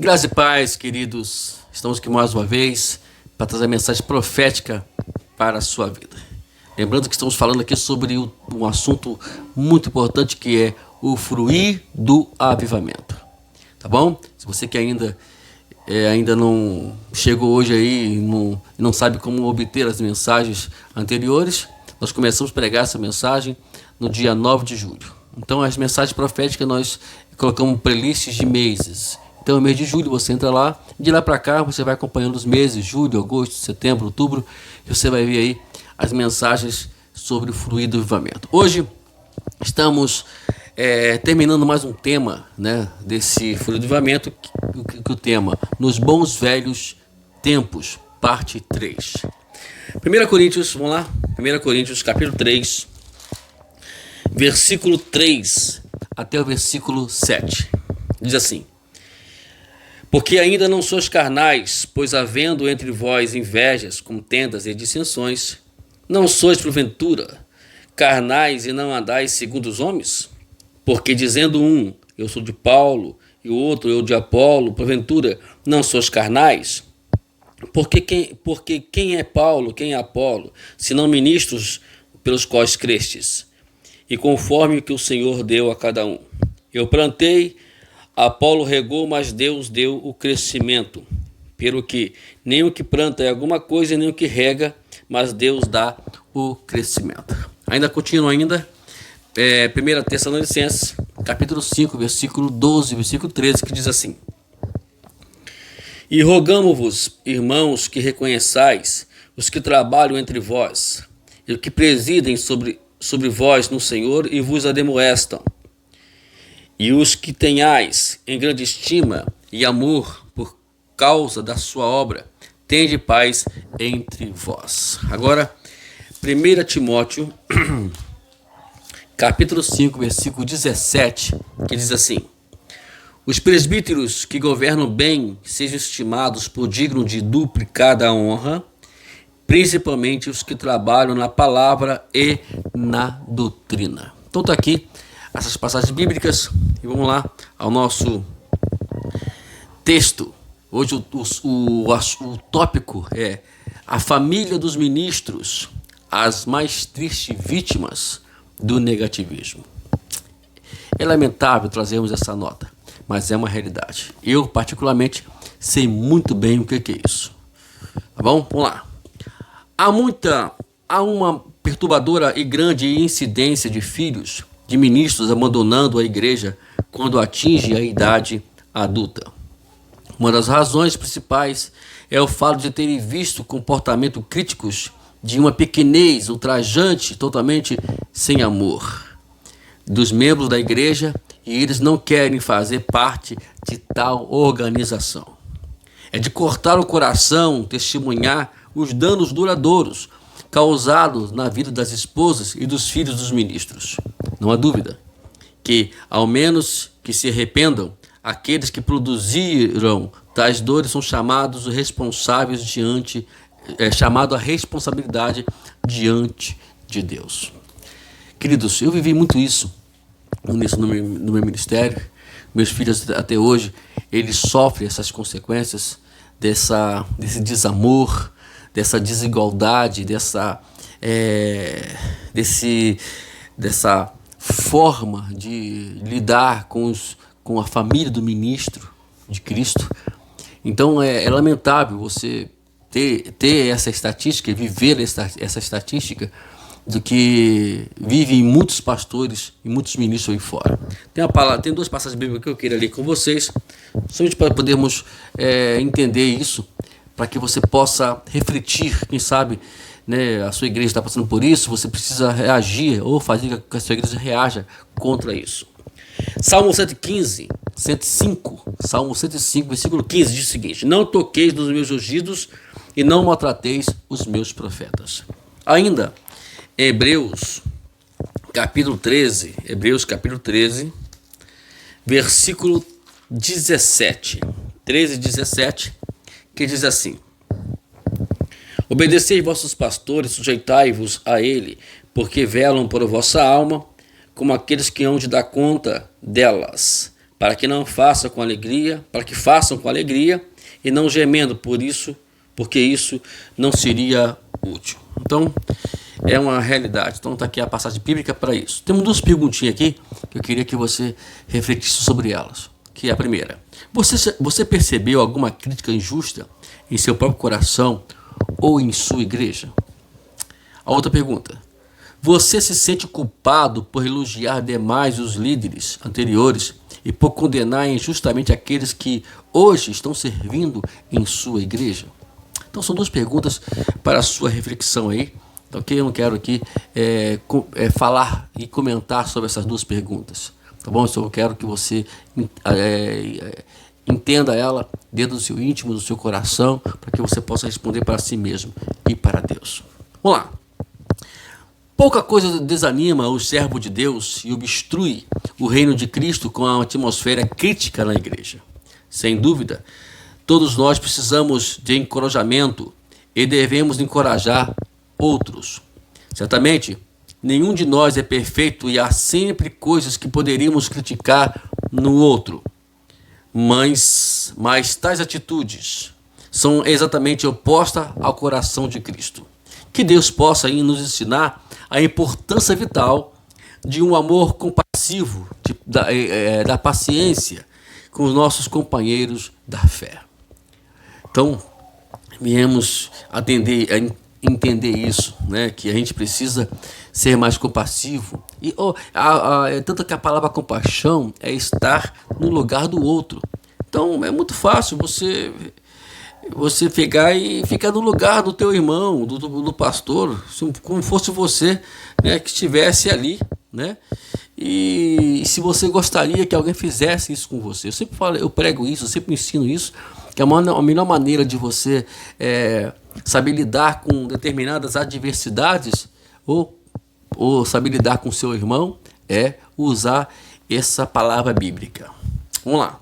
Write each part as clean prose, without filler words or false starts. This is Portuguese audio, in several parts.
Graça e paz, queridos. Estamos aqui mais uma vez para trazer a mensagem profética para a sua vida. Lembrando que estamos falando aqui sobre um assunto muito importante que é o fruir do avivamento. Tá bom? Se você que ainda não chegou hoje aí e não sabe como obter as mensagens anteriores, nós começamos a pregar essa mensagem no dia 9 de julho. Então as mensagens proféticas nós colocamos playlists de meses. Então no mês de julho você entra lá, de lá para cá você vai acompanhando os meses, julho, agosto, setembro, outubro, e você vai ver aí as mensagens sobre o fruir do avivamento. Hoje estamos terminando mais um tema, né, desse fruir do avivamento, que o tema, nos bons velhos tempos, parte 3. 1 Coríntios, vamos lá? 1 Coríntios capítulo 3, versículo 3 até o versículo 7. Diz assim: porque ainda não sois carnais, pois havendo entre vós invejas, contendas e dissensões, não sois porventura carnais e não andais segundo os homens? Porque dizendo um, eu sou de Paulo, e o outro, eu de Apolo, porventura não sois carnais? Porque quem é Paulo, quem é Apolo, senão ministros pelos quais crestes? E conforme o que o Senhor deu a cada um. Eu plantei, Apolo regou, mas Deus deu o crescimento. Pelo que nem o que planta é alguma coisa, nem o que rega, mas Deus dá o crescimento. Ainda continua 1 Tessalonicenses, capítulo 5, versículo 12, versículo 13, que diz assim: e rogamo-vos, irmãos, que reconheçais os que trabalham entre vós, e que presidem sobre vós no Senhor e vos ademoestam, e os que tenhais em grande estima e amor por causa da sua obra, tende paz entre vós. Agora, 1 Timóteo, capítulo 5, versículo 17, que diz assim: os presbíteros que governam bem sejam estimados por digno de duplicada honra, principalmente os que trabalham na palavra e na doutrina. Então está aqui essas passagens bíblicas e vamos lá ao nosso texto. Hoje o tópico é a família dos ministros, as mais tristes vítimas do negativismo. É lamentável trazermos essa nota, mas é uma realidade. Eu, particularmente, sei muito bem o que é isso. Tá bom? Vamos lá. Há uma perturbadora e grande incidência de filhos de ministros abandonando a igreja quando atinge a idade adulta. Uma das razões principais é o fato de terem visto comportamentos críticos de uma pequenez ultrajante, totalmente sem amor, dos membros da igreja, e eles não querem fazer parte de tal organização. É de cortar o coração testemunhar os danos duradouros causados na vida das esposas e dos filhos dos ministros. Não há dúvida que, ao menos que se arrependam, aqueles que produziram tais dores são chamados responsáveis chamado a responsabilidade diante de Deus. Queridos, eu vivi muito isso no meu ministério. Meus filhos até hoje, eles sofrem essas consequências desse desamor, dessa desigualdade, dessa forma de lidar com a família do ministro de Cristo. Então é lamentável você ter essa estatística, viver essa estatística do que vivem muitos pastores e muitos ministros aí fora. Tem duas passagens bíblicas que eu queria ler com vocês, somente para podermos entender isso, para que você possa refletir, quem sabe, né, a sua igreja está passando por isso, você precisa reagir ou fazer com que a sua igreja reaja contra isso. Salmo 105, versículo 15, diz o seguinte: não toqueis nos meus ungidos e não maltrateis os meus profetas. Ainda, Hebreus capítulo 13, versículo 17, 13 e 17, que diz assim: obedecei vossos pastores, sujeitai-vos a ele, porque velam por vossa alma, como aqueles que hão de dar conta delas, para que não façam com alegria, para que façam com alegria e não gemendo por isso, porque isso não seria útil. Então, é uma realidade. Então, está aqui a passagem bíblica para isso. Temos duas perguntinhas aqui que eu queria que você refletisse sobre elas. Que é a primeira: você percebeu alguma crítica injusta em seu próprio coração ou em sua igreja? A outra pergunta: você se sente culpado por elogiar demais os líderes anteriores e por condenar injustamente aqueles que hoje estão servindo em sua igreja? Então são duas perguntas para a sua reflexão aí. Ok? Eu não quero aqui falar e comentar sobre essas duas perguntas. Tá bom? Eu só quero que você entenda ela dentro do seu íntimo, do seu coração, para que você possa responder para si mesmo e para Deus. Vamos lá. Pouca coisa desanima o servo de Deus e obstrui o reino de Cristo com a atmosfera crítica na igreja. Sem dúvida, todos nós precisamos de encorajamento e devemos encorajar outros. Certamente, nenhum de nós é perfeito e há sempre coisas que poderíamos criticar no outro. Mas tais atitudes são exatamente opostas ao coração de Cristo. Que Deus possa nos ensinar a importância vital de um amor compassivo, da paciência com os nossos companheiros da fé. Então, viemos entender isso, né? Que a gente precisa ser mais compassivo. E tanto que a palavra compaixão é estar no lugar do outro. Então, é muito fácil você pegar e ficar no lugar do teu irmão, do pastor, como fosse você, né, que estivesse ali, né? E se você gostaria que alguém fizesse isso com você, eu sempre falo, eu prego isso, eu sempre ensino isso, que a melhor maneira de você saber lidar com determinadas adversidades ou saber lidar com seu irmão é usar essa palavra bíblica. Vamos lá.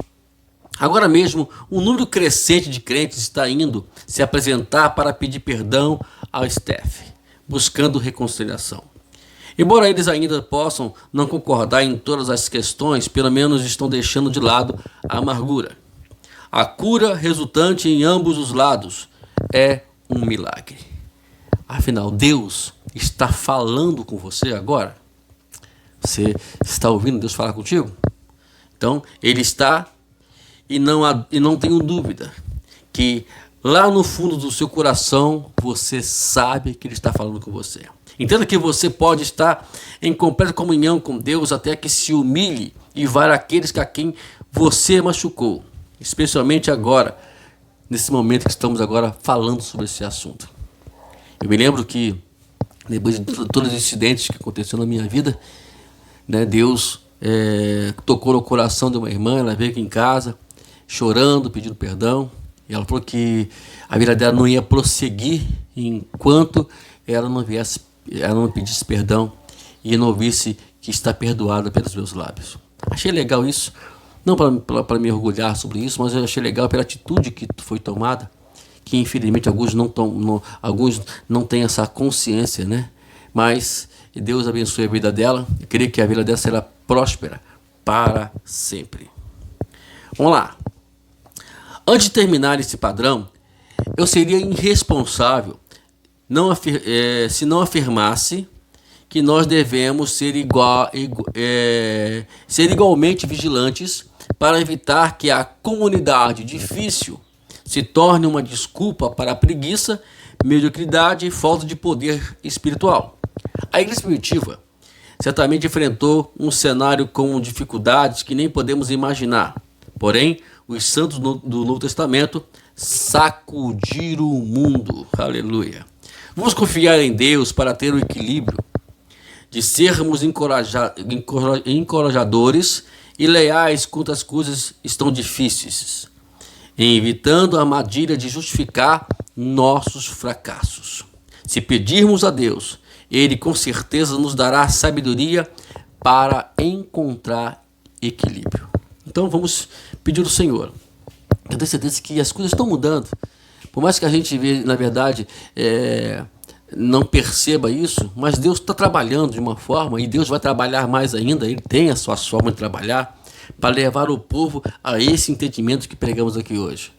Agora mesmo, um número crescente de crentes está indo se apresentar para pedir perdão ao Steph, buscando reconciliação. Embora eles ainda possam não concordar em todas as questões, pelo menos estão deixando de lado a amargura. A cura resultante em ambos os lados é um milagre. Afinal, Deus está falando com você agora? Você está ouvindo Deus falar contigo? Então, Ele está... E não tenho dúvida que lá no fundo do seu coração você sabe que Ele está falando com você. Entenda que você pode estar em completa comunhão com Deus até que se humilhe e vá àqueles a quem você machucou. Especialmente agora, nesse momento que estamos agora falando sobre esse assunto. Eu me lembro que depois de todos os incidentes que aconteceram na minha vida, né, Deus tocou no coração de uma irmã. Ela veio aqui em casa chorando, pedindo perdão, e ela falou que a vida dela não ia prosseguir enquanto ela não pedisse perdão e não visse que está perdoada pelos meus lábios. Achei legal isso, não para me orgulhar sobre isso, mas eu achei legal pela atitude que foi tomada, que infelizmente alguns não têm essa consciência, né? Mas Deus abençoe a vida dela, e creio que a vida dela será próspera para sempre. Vamos lá. Antes de terminar esse padrão, eu seria irresponsável se não afirmasse que nós devemos ser igualmente vigilantes para evitar que a comunidade difícil se torne uma desculpa para a preguiça, mediocridade e falta de poder espiritual. A igreja primitiva certamente enfrentou um cenário com dificuldades que nem podemos imaginar. Porém, os santos do Novo Testamento sacudiram o mundo. Aleluia. Vamos confiar em Deus para ter o equilíbrio de sermos encorajadores e leais quando as coisas estão difíceis, evitando a armadilha de justificar nossos fracassos. Se pedirmos a Deus, Ele com certeza nos dará sabedoria para encontrar equilíbrio. Então vamos pedir ao Senhor. Eu tenho certeza que as coisas estão mudando. Por mais que a gente, na verdade, não perceba isso, mas Deus está trabalhando de uma forma, e Deus vai trabalhar mais ainda. Ele tem as suas formas de trabalhar, para levar o povo a esse entendimento que pregamos aqui hoje.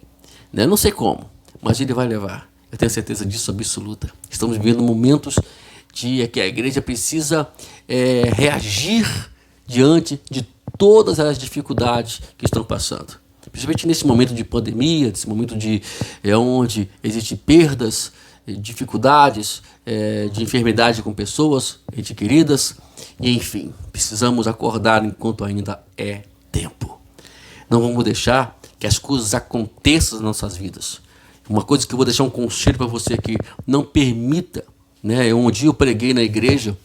Né? Não sei como, mas ele vai levar. Eu tenho certeza disso absoluta. Estamos vivendo momentos que a igreja precisa reagir diante de todas as dificuldades que estão passando. Principalmente nesse momento de pandemia, nesse momento onde existem perdas, dificuldades, de enfermidade com pessoas, gente queridas, e enfim, precisamos acordar enquanto ainda é tempo. Não vamos deixar que as coisas aconteçam nas nossas vidas. Uma coisa que eu vou deixar um conselho para você aqui, não permita, né? Um dia eu preguei na igreja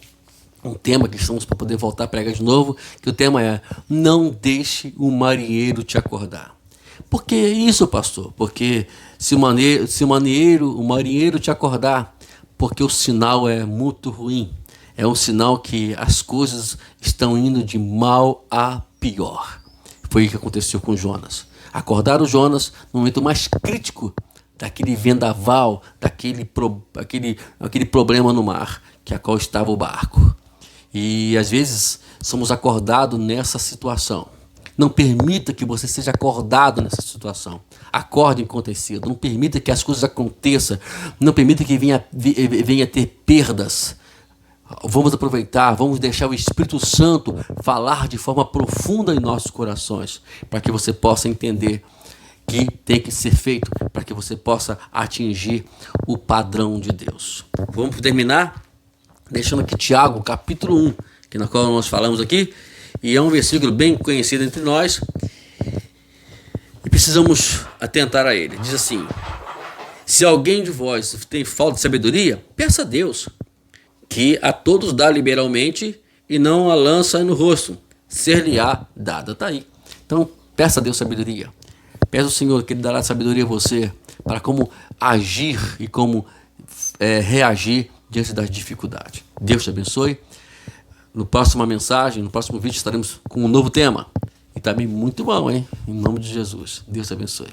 um tema que estamos para poder voltar a pregar de novo, que o tema é: não deixe o marinheiro te acordar. Por que isso, pastor? Porque se o marinheiro te acordar, porque o sinal é muito ruim. É um sinal que as coisas estão indo de mal a pior. Foi o que aconteceu com Jonas. Acordaram Jonas no momento mais crítico daquele vendaval, daquele problema no mar, que a qual estava o barco. E às vezes somos acordados nessa situação. Não permita que você seja acordado nessa situação. Acorde enquanto é cedo. Não permita que as coisas aconteçam. Não permita que venha ter perdas. Vamos aproveitar, vamos deixar o Espírito Santo falar de forma profunda em nossos corações, para que você possa entender que tem que ser feito, para que você possa atingir o padrão de Deus. Vamos terminar deixando aqui Tiago, capítulo 1, que na qual nós falamos aqui, e é um versículo bem conhecido entre nós, e precisamos atentar a ele. Diz assim: se alguém de vós tem falta de sabedoria, peça a Deus, que a todos dá liberalmente e não a lança no rosto, ser-lhe-á dada. Está aí. Então, peça a Deus sabedoria. Peça ao Senhor que Ele dará sabedoria a você para como agir e como reagir diante das dificuldades. Deus te abençoe. No próxima mensagem, no próximo vídeo, estaremos com um novo tema. E também muito bom, hein? Em nome de Jesus. Deus te abençoe.